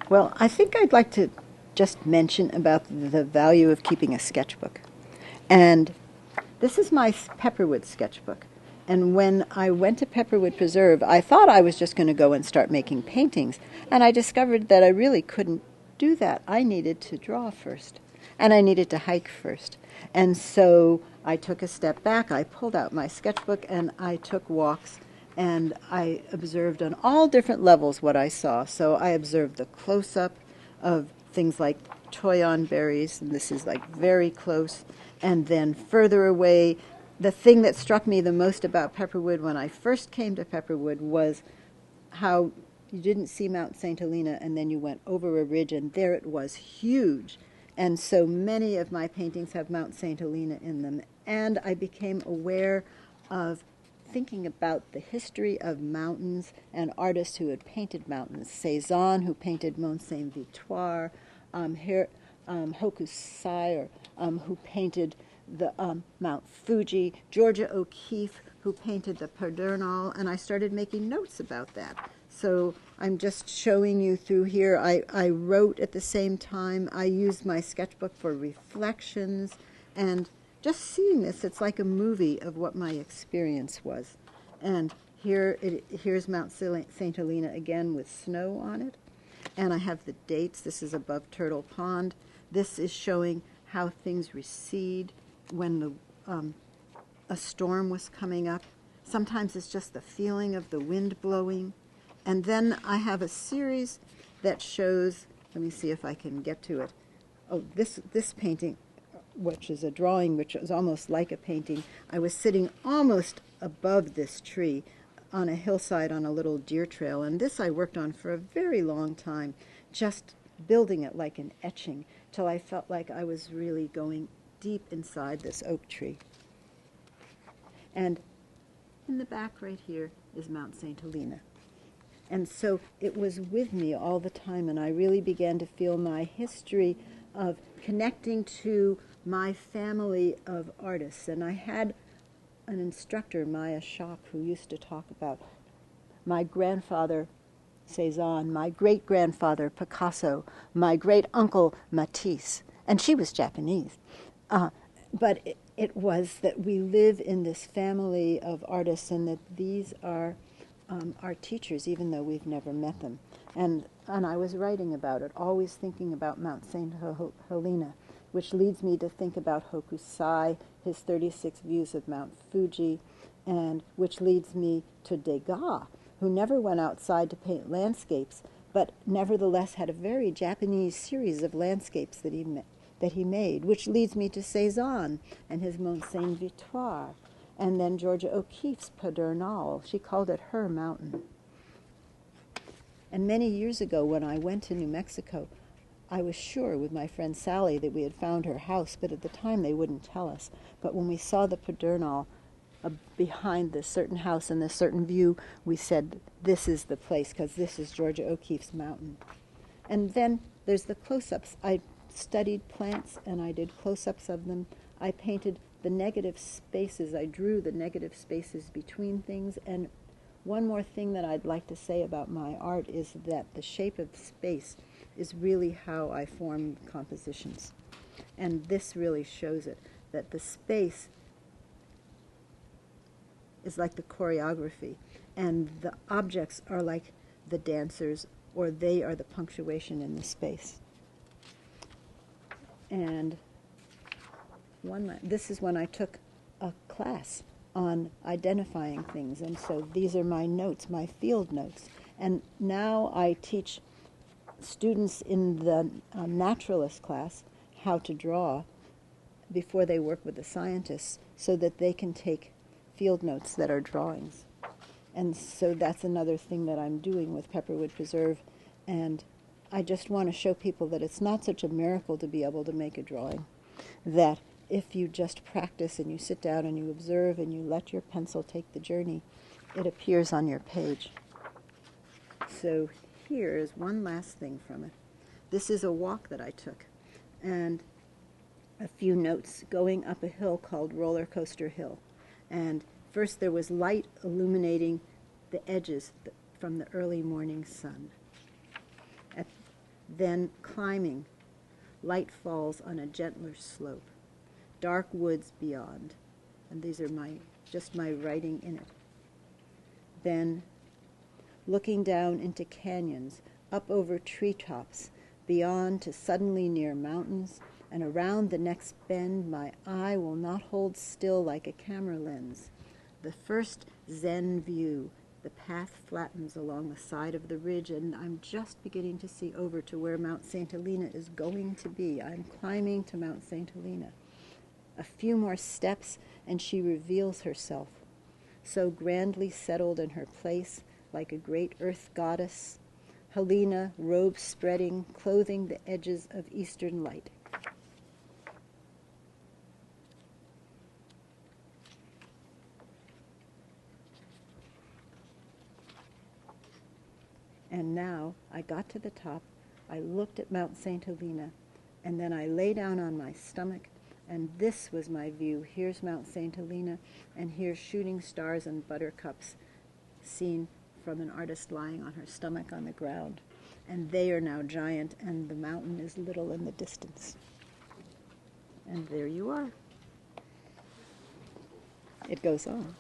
Well, I think I'd like to just mention about the value of keeping a sketchbook. And this is my Pepperwood sketchbook. And when I went to Pepperwood Preserve, I thought I was just going to go and start making paintings. And I discovered that I really couldn't do that. I needed to draw first. And I needed to hike first. And so I took a step back. I pulled out my sketchbook and I took walks and I observed on all different levels what I saw. So I observed the close-up of things like toyon berries, and this is like very close, and then further away. The thing that struck me the most about Pepperwood when I first came to Pepperwood was how you didn't see Mount St. Helena, and then you went over a ridge, and there it was, huge. And so many of my paintings have Mount St. Helena in them. And I became aware of thinking about the history of mountains and artists who had painted mountains. Cezanne, who painted Mont Saint-Victoire, Hokusai, who painted the Mount Fuji, Georgia O'Keeffe, who painted the Pedernal, and I started making notes about that. So I'm just showing you through here. I wrote at the same time. I used my sketchbook for reflections, and just seeing this, it's like a movie of what my experience was. And here's Mount St. Helena again with snow on it. And I have the dates. This is above Turtle Pond. This is showing how things recede when a storm was coming up. Sometimes it's just the feeling of the wind blowing. And then I have a series that shows, let me see if I can get to it. Oh, this painting, which is a drawing, which is almost like a painting. I was sitting almost above this tree on a hillside on a little deer trail, and this I worked on for a very long time, just building it like an etching, till I felt like I was really going deep inside this oak tree. And in the back right here is Mount St. Helena. And so it was with me all the time, and I really began to feel my history of connecting to my family of artists. And I had an instructor, Maya Schock, who used to talk about my grandfather, Cezanne, my great-grandfather, Picasso, my great-uncle, Matisse. And she was Japanese. But it was that we live in this family of artists, and that these are our teachers, even though we've never met them. And I was writing about it, always thinking about Mount St. Helena, which leads me to think about Hokusai, his 36 views of Mount Fuji, and which leads me to Degas, who never went outside to paint landscapes, but nevertheless had a very Japanese series of landscapes that he made, which leads me to Cezanne and his Mont Saint-Victoire, and then Georgia O'Keeffe's Pedernal. She called it her mountain. And many years ago, when I went to New Mexico, I was sure with my friend Sally that we had found her house, but at the time they wouldn't tell us. But when we saw the Pedernal behind this certain house and this certain view, we said, this is the place, because this is Georgia O'Keeffe's mountain. And then there's the close-ups. I studied plants, and I did close-ups of them. I painted the negative spaces. I drew the negative spaces between things. And one more thing that I'd like to say about my art is that the shape of space is really how I form compositions. And this really shows it, that the space is like the choreography, and the objects are like the dancers, or they are the punctuation in the space. And this is when I took a class on identifying things, and so these are my notes, my field notes. And now I teach students in the naturalist class how to draw before they work with the scientists, so that they can take field notes that are drawings. And so that's another thing that I'm doing with Pepperwood Preserve. And I just want to show people that it's not such a miracle to be able to make a drawing, that if you just practice and you sit down and you observe and you let your pencil take the journey, it appears on your page. So here is one last thing from it. This is a walk that I took, and a few notes going up a hill called Roller Coaster Hill. And first there was light illuminating the edges from the early morning sun. Then climbing, light falls on a gentler slope, dark woods beyond, and these are just my writing in it. Then looking down into canyons, up over treetops, beyond to suddenly near mountains, and around the next bend my eye will not hold still like a camera lens. The first Zen view, the path flattens along the side of the ridge, and I'm just beginning to see over to where Mount St. Helena is going to be. I'm climbing to Mount St. Helena. A few more steps, and she reveals herself, so grandly settled in her place, like a great earth goddess, Helena, robe spreading, clothing the edges of eastern light. And now I got to the top, I looked at Mount St. Helena, and then I lay down on my stomach, and this was my view. Here's Mount St. Helena, and here's shooting stars and buttercups seen from an artist lying on her stomach on the ground. And they are now giant, and the mountain is little in the distance. And there you are. It goes on.